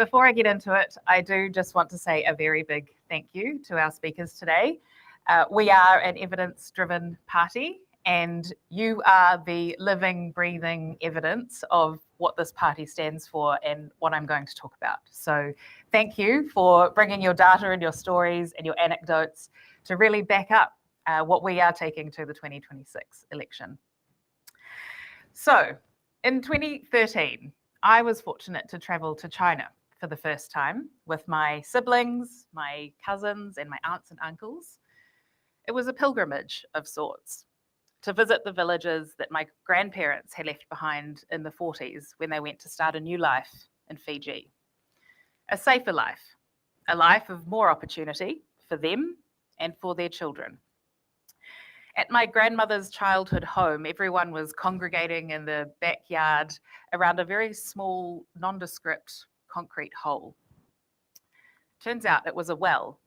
before I get into it, I do just want to say a very big thank you to our speakers today. We are an evidence-driven party, and you are the living, breathing evidence of what this party stands for and what I'm going to talk about. So thank you for bringing your data and your stories and your anecdotes to really back up what we are taking to the 2026 election. So in 2013, I was fortunate to travel to China for the first time with my siblings, my cousins, and my aunts and uncles. It was a pilgrimage of sorts to visit the villages that my grandparents had left behind in the 40s when they went to start a new life in Fiji. A safer life, a life of more opportunity for them and for their children. At my grandmother's childhood home, everyone was congregating in the backyard around a very small, nondescript concrete hole. Turns out it was a well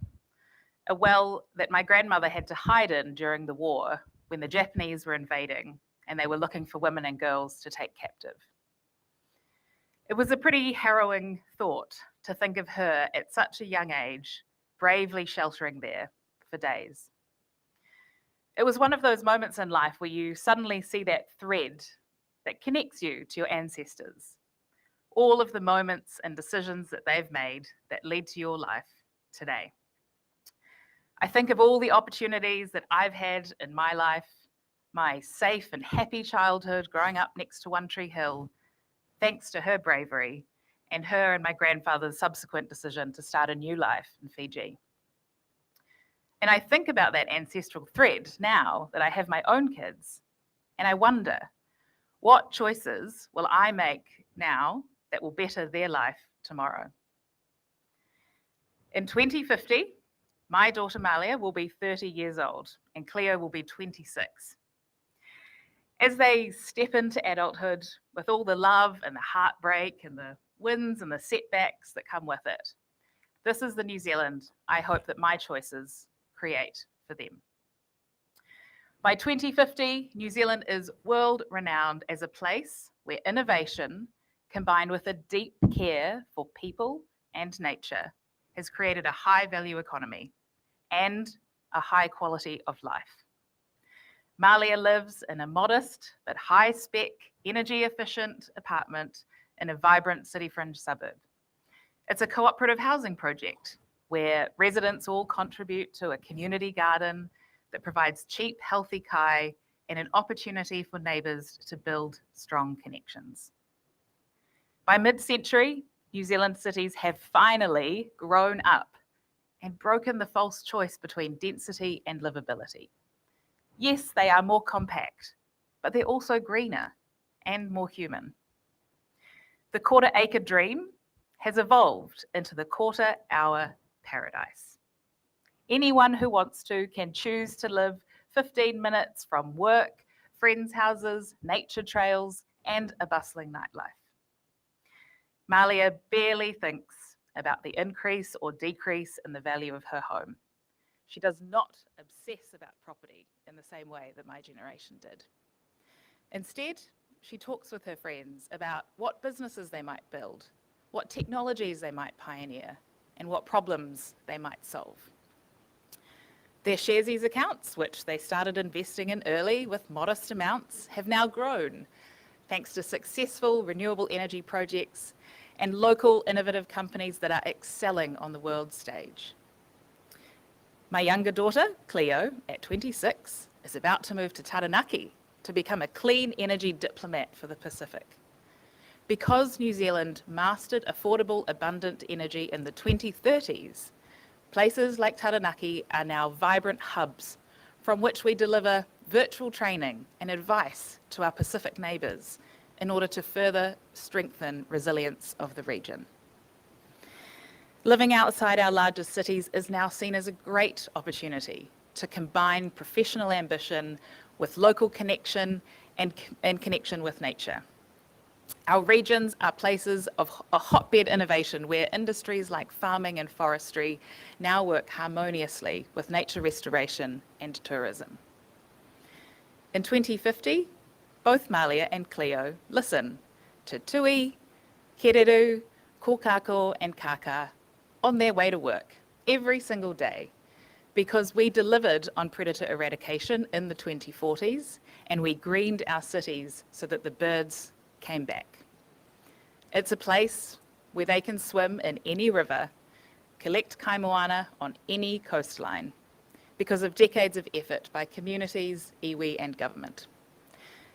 that my grandmother had to hide in during the war when the Japanese were invading and they were looking for women and girls to take captive. It was a pretty harrowing thought to think of her at such a young age, bravely sheltering there for days. It was one of those moments in life where you suddenly see that thread that connects you to your ancestors. All of the moments and decisions that they've made that led to your life today. I think of all the opportunities that I've had in my life, my safe and happy childhood growing up next to One Tree Hill, thanks to her bravery and her and my grandfather's subsequent decision to start a new life in Fiji. And I think about that ancestral thread now that I have my own kids, and I wonder, what choices will I make now that will better their life tomorrow? In 2050, my daughter Malia will be 30 years old, and Cleo will be 26. As they step into adulthood with all the love and the heartbreak and the wins and the setbacks that come with it, this is the New Zealand I hope that my choices create for them. By 2050, New Zealand is world-renowned as a place where innovation, combined with a deep care for people and nature, has created a high-value economy and a high quality of life. Malia lives in a modest but high-spec, energy-efficient apartment in a vibrant city fringe suburb. It's a cooperative housing project where residents all contribute to a community garden that provides cheap, healthy kai and an opportunity for neighbours to build strong connections. By mid-century, New Zealand cities have finally grown up and broken the false choice between density and livability. Yes, they are more compact, but they're also greener and more human. The quarter-acre dream has evolved into the quarter-hour paradise. Anyone who wants to can choose to live 15 minutes from work, friends' houses, nature trails, and a bustling nightlife. Malia barely thinks about the increase or decrease in the value of her home. She does not obsess about property in the same way that my generation did. Instead, she talks with her friends about what businesses they might build, what technologies they might pioneer, and what problems they might solve. Their Sharesies accounts, which they started investing in early with modest amounts, have now grown thanks to successful renewable energy projects and local innovative companies that are excelling on the world stage. My younger daughter, Cleo, at 26, is about to move to Taranaki to become a clean energy diplomat for the Pacific. Because New Zealand mastered affordable, abundant energy in the 2030s, places like Taranaki are now vibrant hubs from which we deliver virtual training and advice to our Pacific neighbours in order to further strengthen resilience of the region. Living outside our largest cities is now seen as a great opportunity to combine professional ambition with local connection and connection with nature. Our regions are places of a hotbed innovation where industries like farming and forestry now work harmoniously with nature restoration and tourism. In 2050, both Malia and Cleo listen to tui, kereru, kōkako and kaka, on their way to work every single day, because we delivered on predator eradication in the 2040s and we greened our cities so that the birds came back. It's a place where they can swim in any river, collect kaimoana on any coastline, because of decades of effort by communities, iwi and government.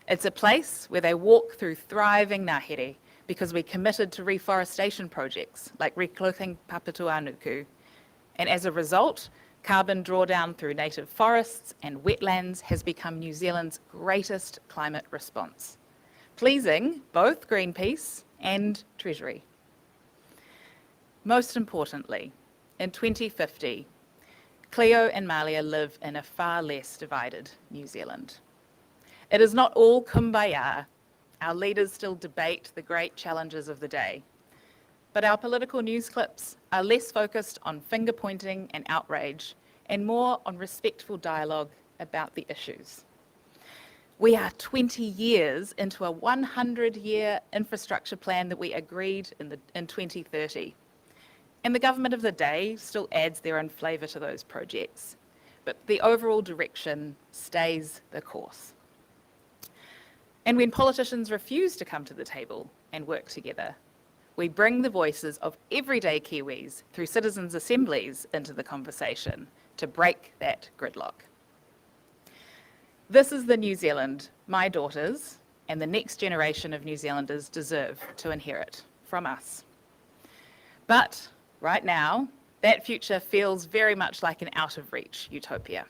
It's a place where they walk through thriving ngahere because we committed to reforestation projects like reclothing Papatuanuku, and as a result, carbon drawdown through native forests and wetlands has become New Zealand's greatest climate response, pleasing both Greenpeace and Treasury. Most importantly, in 2050, Cleo and Malia live in a far less divided New Zealand. It is not all kumbaya. Our leaders still debate the great challenges of the day, but our political news clips are less focused on finger pointing and outrage and more on respectful dialogue about the issues. We are 20 years into a 100-year infrastructure plan that we agreed in 2030. And the government of the day still adds their own flavour to those projects, but the overall direction stays the course. And when politicians refuse to come to the table and work together, we bring the voices of everyday Kiwis through citizens' assemblies into the conversation to break that gridlock. This is the New Zealand my daughters and the next generation of New Zealanders deserve to inherit from us. But right now, that future feels very much like an out-of-reach utopia.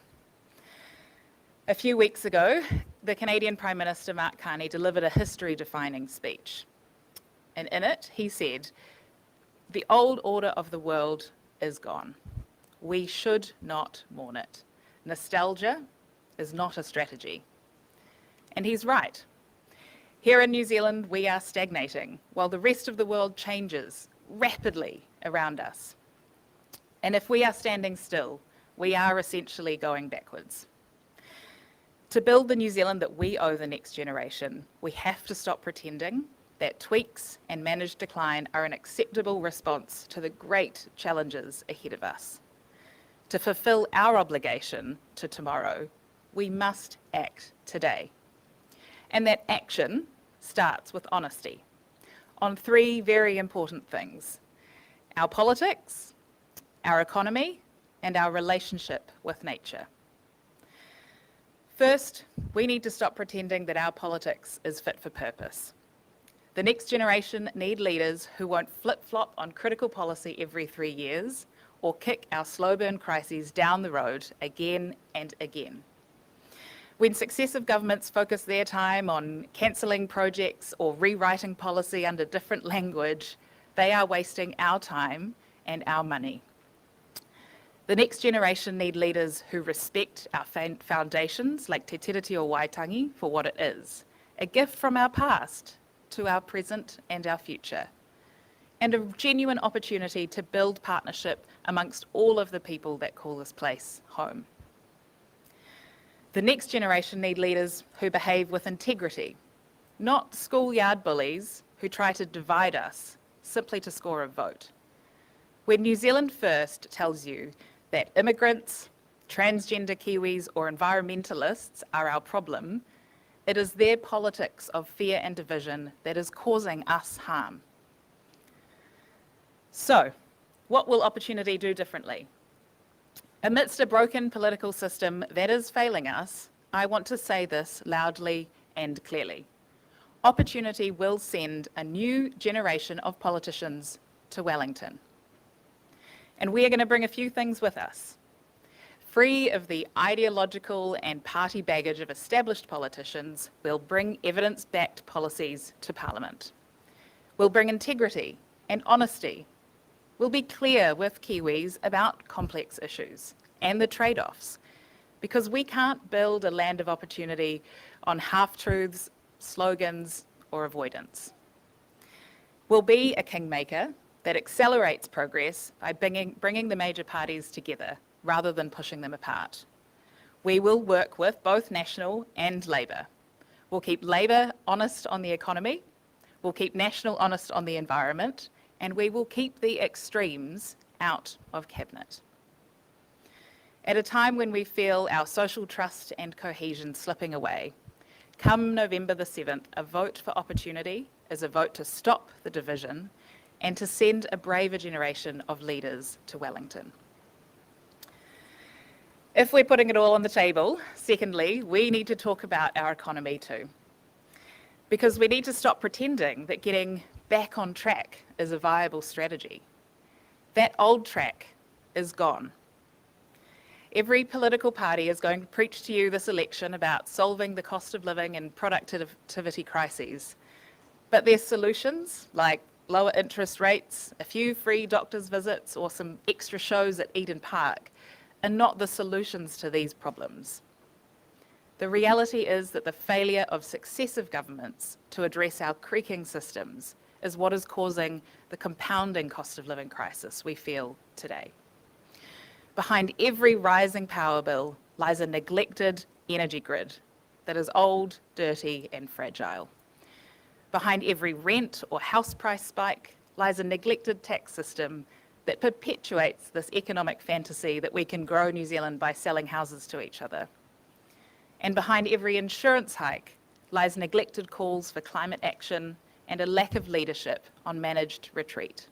A few weeks ago, the Canadian Prime Minister Mark Carney delivered a history-defining speech. And in it, he said, "The old order of the world is gone. We should not mourn it. Nostalgia is not a strategy." And he's right. Here in New Zealand, we are stagnating while the rest of the world changes rapidly around us. And if we are standing still, we are essentially going backwards. To build the New Zealand that we owe the next generation, we have to stop pretending that tweaks and managed decline are an acceptable response to the great challenges ahead of us. To fulfill our obligation to tomorrow, we must act today. And that action starts with honesty on three very important things: our politics, our economy, and our relationship with nature. First, we need to stop pretending that our politics is fit for purpose. The next generation need leaders who won't flip-flop on critical policy every 3 years or kick our slow burn crises down the road again and again. When successive governments focus their time on cancelling projects or rewriting policy under different language, they are wasting our time and our money. The next generation need leaders who respect our foundations like Te Tiriti o Waitangi for what it is, a gift from our past to our present and our future, and a genuine opportunity to build partnership amongst all of the people that call this place home. The next generation need leaders who behave with integrity, not schoolyard bullies who try to divide us simply to score a vote. When New Zealand First tells you that immigrants, transgender Kiwis or environmentalists are our problem, it is their politics of fear and division that is causing us harm. So, what will Opportunity do differently? Amidst a broken political system that is failing us, I want to say this loudly and clearly. Opportunity will send a new generation of politicians to Wellington. And we are going to bring a few things with us. Free of the ideological and party baggage of established politicians, we'll bring evidence-backed policies to Parliament. We'll bring integrity and honesty. We'll be clear with Kiwis about complex issues and the trade-offs, because we can't build a land of opportunity on half-truths, slogans, or avoidance. We'll be a kingmaker that accelerates progress by bringing the major parties together rather than pushing them apart. We will work with both National and Labour. We'll keep Labour honest on the economy, we'll keep National honest on the environment, and we will keep the extremes out of Cabinet. At a time when we feel our social trust and cohesion slipping away, come November the 7th, a vote for opportunity is a vote to stop the division and to send a braver generation of leaders to Wellington. If we're putting it all on the table, secondly, we need to talk about our economy too. Because we need to stop pretending that getting back on track is a viable strategy. That old track is gone. Every political party is going to preach to you this election about solving the cost of living and productivity crises. But their solutions, like lower interest rates, a few free doctor's visits, or some extra shows at Eden Park, are not the solutions to these problems. The reality is that the failure of successive governments to address our creaking systems is what is causing the compounding cost of living crisis we feel today. Behind every rising power bill lies a neglected energy grid that is old, dirty, and fragile. Behind every rent or house price spike lies a neglected tax system that perpetuates this economic fantasy that we can grow New Zealand by selling houses to each other. And behind every insurance hike lies neglected calls for climate action and a lack of leadership on managed retreat.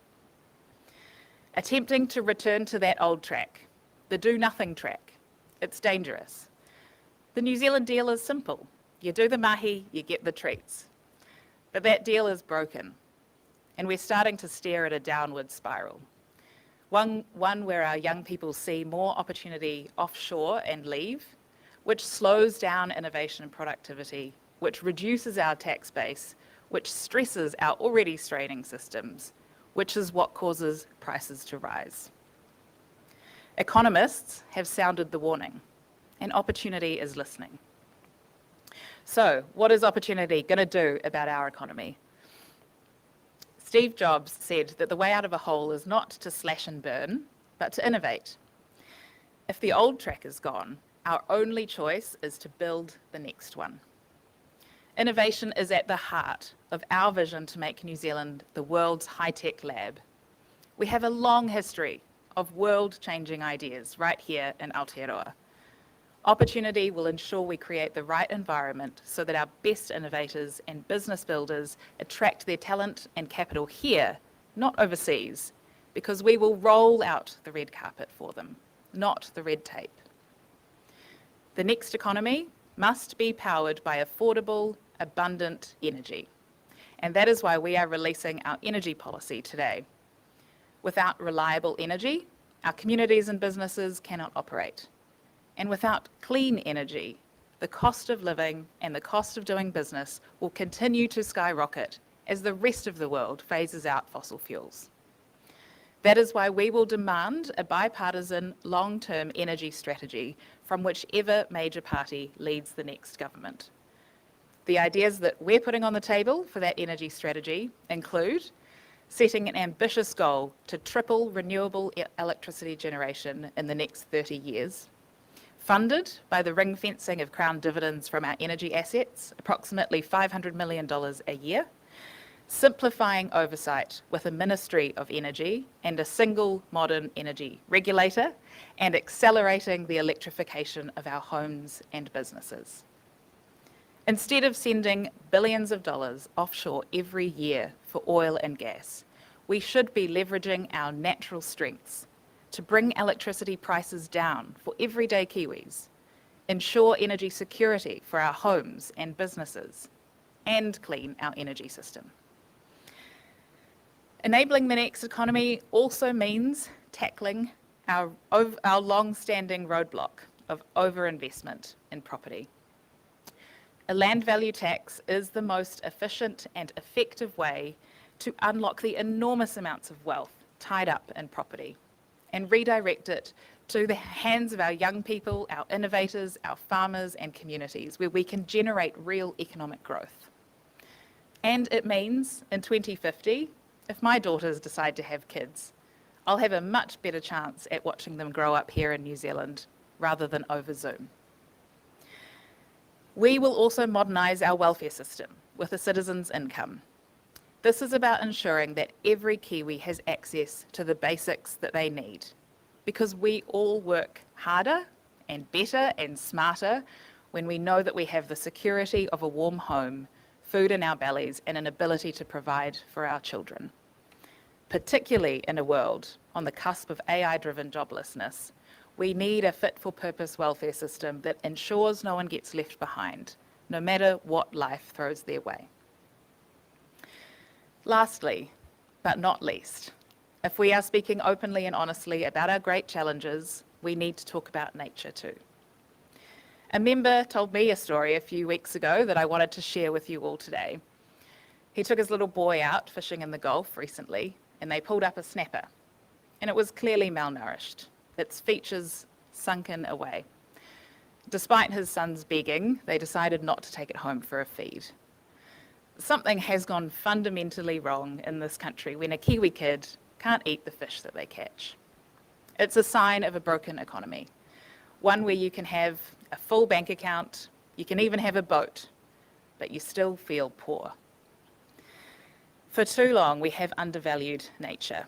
Attempting to return to that old track, the do-nothing track, it's dangerous. The New Zealand deal is simple. You do the mahi, you get the treats. But that deal is broken, and we're starting to stare at a downward spiral. One where our young people see more opportunity offshore and leave, which slows down innovation and productivity, which reduces our tax base, which stresses our already straining systems, which is what causes prices to rise. Economists have sounded the warning, and opportunity is listening. So, what is opportunity going to do about our economy? Steve Jobs said that the way out of a hole is not to slash and burn, but to innovate. If the old track is gone, our only choice is to build the next one. Innovation is at the heart of our vision to make New Zealand the world's high-tech lab. We have a long history of world-changing ideas right here in Aotearoa. Opportunity will ensure we create the right environment so that our best innovators and business builders attract their talent and capital here, not overseas, because we will roll out the red carpet for them, not the red tape. The next economy must be powered by affordable, abundant energy. And that is why we are releasing our energy policy today. Without reliable energy, our communities and businesses cannot operate. And without clean energy, the cost of living and the cost of doing business will continue to skyrocket as the rest of the world phases out fossil fuels. That is why we will demand a bipartisan long-term energy strategy from whichever major party leads the next government. The ideas that we're putting on the table for that energy strategy include setting an ambitious goal to triple renewable electricity generation in the next 30 years, funded by the ring fencing of Crown dividends from our energy assets, approximately $500 million a year, simplifying oversight with a Ministry of Energy and a single modern energy regulator, and accelerating the electrification of our homes and businesses. Instead of sending billions of dollars offshore every year for oil and gas, we should be leveraging our natural strengths to bring electricity prices down for everyday Kiwis, ensure energy security for our homes and businesses, and clean our energy system. Enabling the next economy also means tackling our long-standing roadblock of overinvestment in property. A land value tax is the most efficient and effective way to unlock the enormous amounts of wealth tied up in property and redirect it to the hands of our young people, our innovators, our farmers and communities, where we can generate real economic growth. And it means in 2050, if my daughters decide to have kids, I'll have a much better chance at watching them grow up here in New Zealand rather than over Zoom. We will also modernise our welfare system with a citizen's income. This is about ensuring that every Kiwi has access to the basics that they need, because we all work harder and better and smarter when we know that we have the security of a warm home, food in our bellies, and an ability to provide for our children. Particularly in a world on the cusp of AI-driven joblessness, we need a fit-for-purpose welfare system that ensures no one gets left behind, no matter what life throws their way. Lastly, but not least, if we are speaking openly and honestly about our great challenges, we need to talk about nature too. A member told me a story a few weeks ago that I wanted to share with you all today. He took his little boy out fishing in the Gulf recently, and they pulled up a snapper, and it was clearly malnourished, its features sunken away. Despite his son's begging, they decided not to take it home for a feed. Something has gone fundamentally wrong in this country when a Kiwi kid can't eat the fish that they catch. It's a sign of a broken economy, one where you can have a full bank account, you can even have a boat, but you still feel poor. For too long, we have undervalued nature.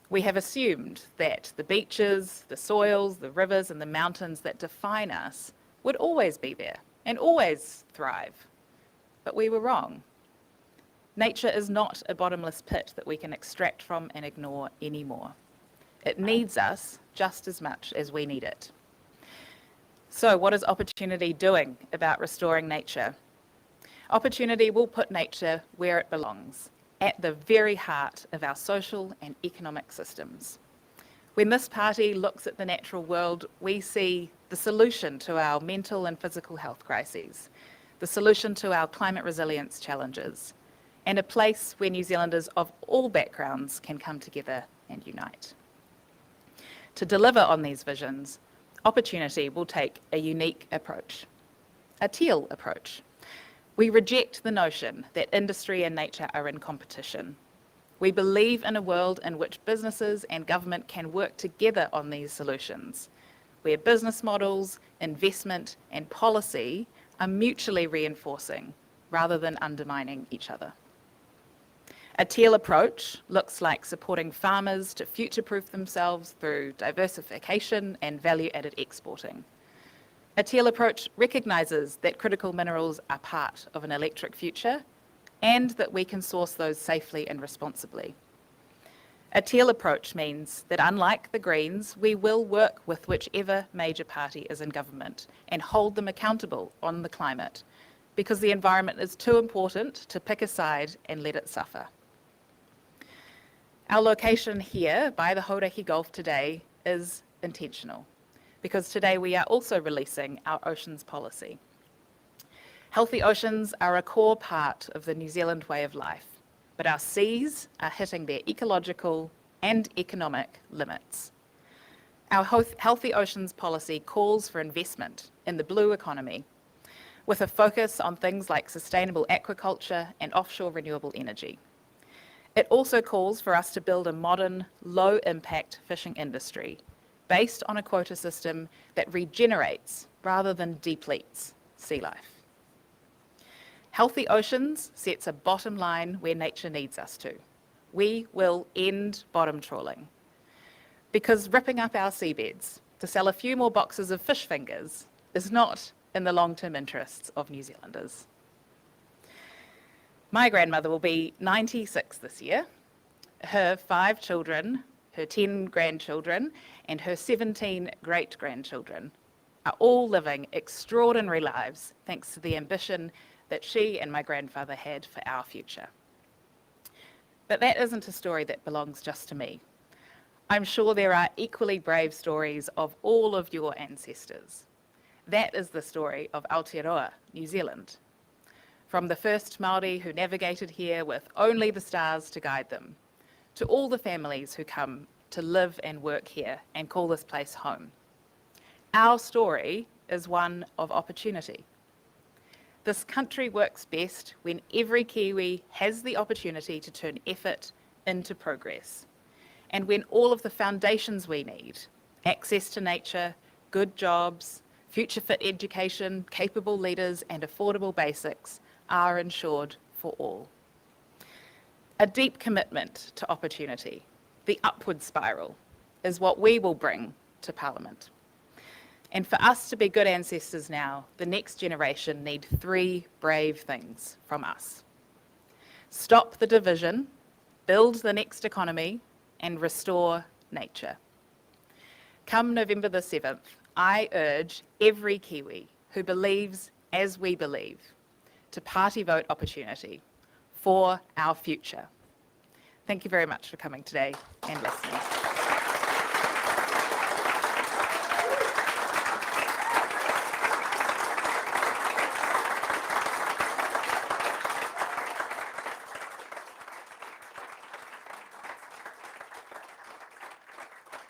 We have assumed that the beaches, the soils, the rivers, and the mountains that define us would always be there and always thrive. But we were wrong. Nature is not a bottomless pit that we can extract from and ignore anymore. It needs us just as much as we need it. So what is Opportunity doing about restoring nature? Opportunity will put nature where it belongs, at the very heart of our social and economic systems. When this party looks at the natural world, we see the solution to our mental and physical health crises, the solution to our climate resilience challenges, and a place where New Zealanders of all backgrounds can come together and unite. To deliver on these visions, Opportunity will take a unique approach, a teal approach. We reject the notion that industry and nature are in competition. We believe in a world in which businesses and government can work together on these solutions, where business models, investment, and policy are mutually reinforcing rather than undermining each other. A teal approach looks like supporting farmers to future-proof themselves through diversification and value-added exporting. A teal approach recognises that critical minerals are part of an electric future and that we can source those safely and responsibly. A teal approach means that unlike the Greens, we will work with whichever major party is in government and hold them accountable on the climate, because the environment is too important to pick a side and let it suffer. Our location here by the Hauraki Gulf today is intentional, because today we are also releasing our oceans policy. Healthy oceans are a core part of the New Zealand way of life, but our seas are hitting their ecological and economic limits. Our Healthy Oceans policy calls for investment in the blue economy, with a focus on things like sustainable aquaculture and offshore renewable energy. It also calls for us to build a modern, low-impact fishing industry based on a quota system that regenerates rather than depletes sea life. Healthy Oceans sets a bottom line where nature needs us to. We will end bottom trawling, because ripping up our seabeds to sell a few more boxes of fish fingers is not in the long-term interests of New Zealanders. My grandmother will be 96 this year. Her 5 children, her 10 grandchildren, and her 17 great-grandchildren are all living extraordinary lives thanks to the ambition that she and my grandfather had for our future. But that isn't a story that belongs just to me. I'm sure there are equally brave stories of all of your ancestors. That is the story of Aotearoa, New Zealand. From the first Māori who navigated here with only the stars to guide them, to all the families who come to live and work here and call this place home. Our story is one of opportunity. This country works best when every Kiwi has the opportunity to turn effort into progress, and when all of the foundations we need, access to nature, good jobs, future-fit education, capable leaders, and affordable basics, are ensured for all. A deep commitment to opportunity, the upward spiral, is what we will bring to Parliament. And for us to be good ancestors now, the next generation need 3 brave things from us. Stop the division, build the next economy, and restore nature. Come November the 7th, I urge every Kiwi who believes as we believe to party vote opportunity for our future. Thank you very much for coming today and listening.